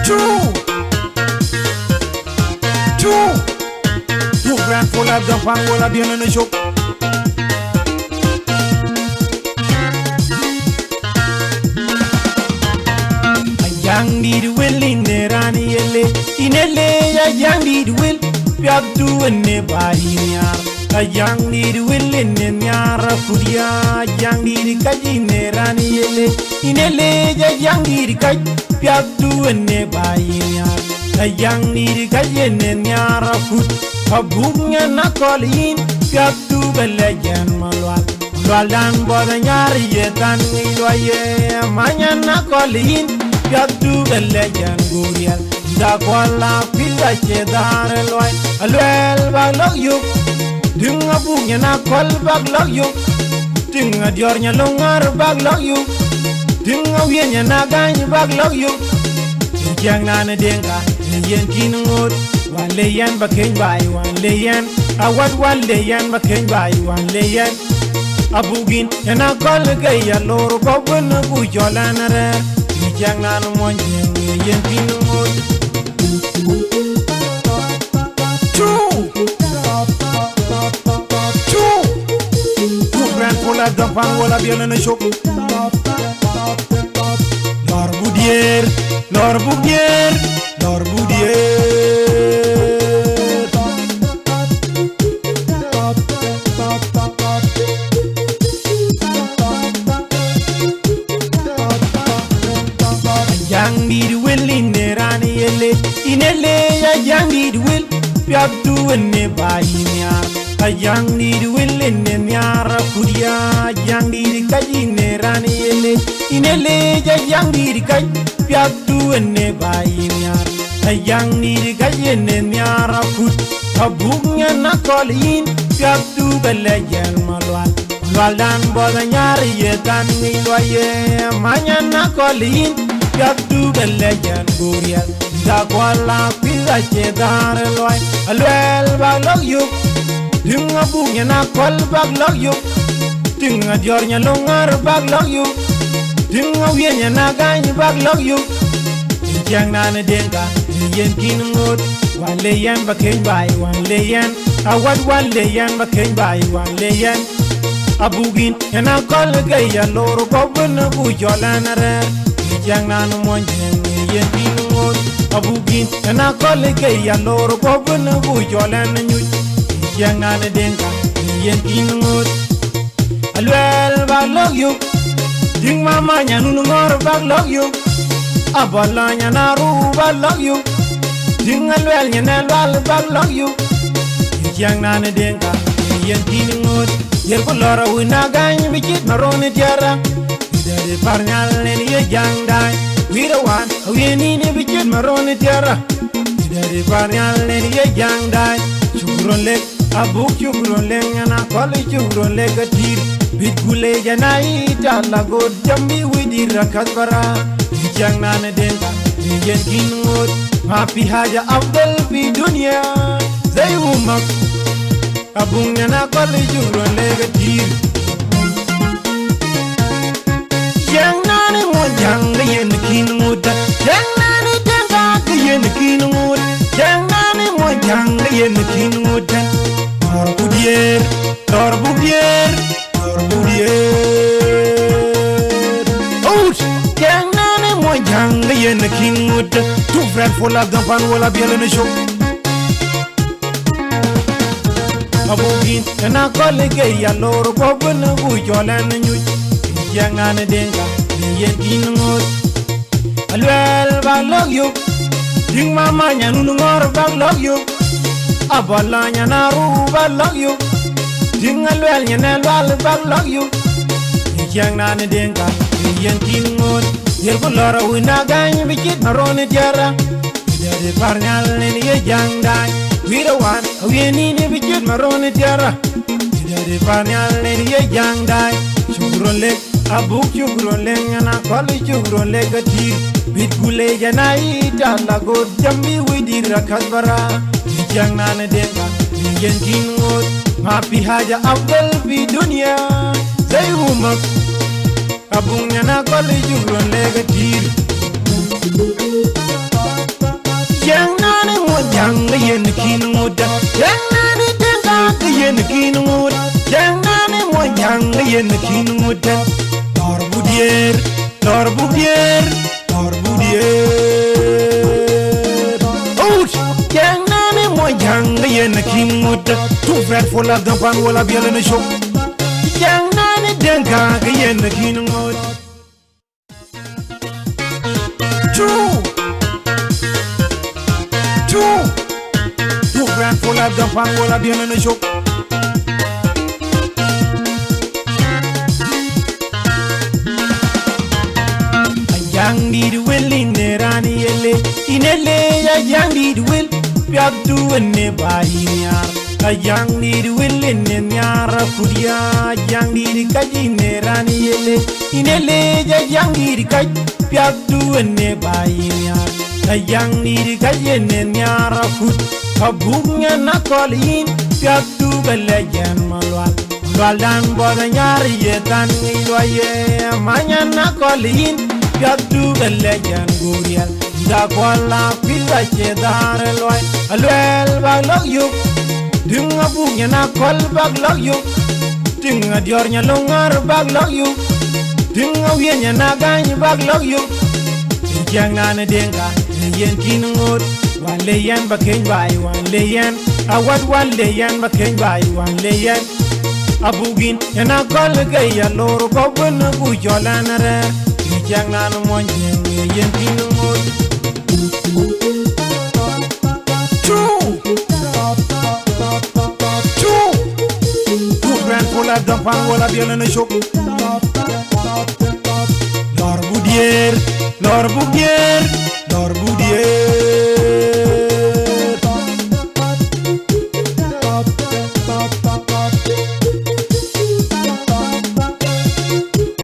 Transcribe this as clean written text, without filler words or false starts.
Two grand full of the fun will have been in the show. A young need will in the Rani in a young need will be up doing nobody. A young need will in Yara Kudia, young need Kajine Rani in a young need Kaj, be up doing nobody. A young need Kajan Yara Kut, a boom and a colleen, got to the legend Malwal. Walan Bodanyari yet and Niloye, Manana colleen, got to the legend Guriel. The Kuala Pilla Chedar Loy, a well bag you. Ding a boom and a call bag log you. Ding a Diornia longer bag log you. Ding a win and a gang bag log you. Young Nana Denga, Yen Kinwood, one layan became by one layan. I want one layan became by one layan. A boogin and a call a gay a lord of one of Ujolana. Young Nana one Yen Kinwood. Two grand full of the fun will have been in the show. Lord Boudier, Lord Boudier, Lord Boudier. Young need will in the Rani in a young need will be up doing a young need will in the Yara Kudia, young need Kajine Rani in a young need Kaj, be up doing a young need Kajin Yara Kut, a boom and a colleen, be up to the legend Malwal. Walan Bodanyari yet and Niloye, Manana colleen, be up to the legend Guriel. The Kuala Pilla Chedar Loy, a well bag you. Ding a boom and a call bag log you. Ding a Diornia longer bag log you. Ding a win and a gang bag log you. Young Nana Denga, Yen Kinwood, one layan became by one layan. I want one layan became by one layan. A boogin and a call a gay a lord of one of Ujolana. Young Nana one Yen Kinwood, a boogin and a call a gay a lord of one of Ujolana. Young Nana Denga, Yen Kinwood. A well bag log you. Ding Mama Yanunor bag log you. A Bolanya Naru bag log you. Ding a well Yanel bag log you. Young Nana Denga, Yen Kinwood. Yerkolora Winagan, which is Maroni Tiara. The Parnal and ye young die. We the one, we need a which is Maroni Tiara. The Parnal and ye young die. Chukron leg. A book you grown leg and a college you grown leg a tear. With Gule and I eat a lago, Jambi with the Rakasbara. Young Nana Denga, Yen Kinwood, Happy Haja Abdel Vidunia. They woman. A boom and a college you grown leg a tear. Young Nana was young, the Yen Kinwood. Young Nana Denga, the Yen Kinwood. Young Nana was young, the Yen Kinwood. Lord Boudier, Lord Boudier, Lord Boudier. Ouch! Young Nana, my young, the Yen Kinwood. Two friends full of the fun will have been in the show. A boogin and a colleague, a lord of one of Ujolan and you. Young Nana Denga, the Yen Kinwood. A well bag log you. Ding Mama Yanunor bag log you. A Bolanya Naru bag log you. Ding a well Yanel bag log you. Young Nana Denga, Yen Kinwood. Yerkolora Winagan, which is Maroni Tiara. The Parnal and ye young die. We the one, we need a which is Maroni Tiara. The Parnal and ye young die. Chukron leg, a book you grown leg and a college you grown leg a tear. With Gule and I eat a lago, Jambi with the Rakasbara. Young Nana Denga, Yen Kinwood, Happy Haja Abdel Vidunia. They woman. A boom and a college you grown leg a tear. kin ngud Yang ni denga yen kin ngud Yang ni mo yang yen kin ngud Lor budier Lor budier Lor budier Ouch Yang ni mo yang yen kin ngud Tout frère faut la gampan wala bien le show Yang ni denga yen kin ngud Tout grand pour la gampan wala bien le show Yang di will in the rani ele inele ya yang di will piadu ne bainya yang di will in ne nyara kudia yang di kaji ne rani ele inele ya yang di kaj piadu ne bainya yang di kaji ne nyara kud kabugnya na kolin piadu belajan malwal Waldan boda nyari yetan ngiloye manya na kolin Piadu belajan gurial Da kola pila cedar loy Alwel bag log yuk Dunga bugnya na kol bag log yuk Dunga diornya longar bag log yuk Dunga wienya na gany bag log yuk Yang nana denga yen kinungut Wan leyan bakeng bay wan leyan Awad wan leyan bakeng bay wan leyan Abugin yana kol gaya lor kobun bujolan re Yang nana monjeng yen kinungut Two grand pour la gampan wala bien le show Lor budier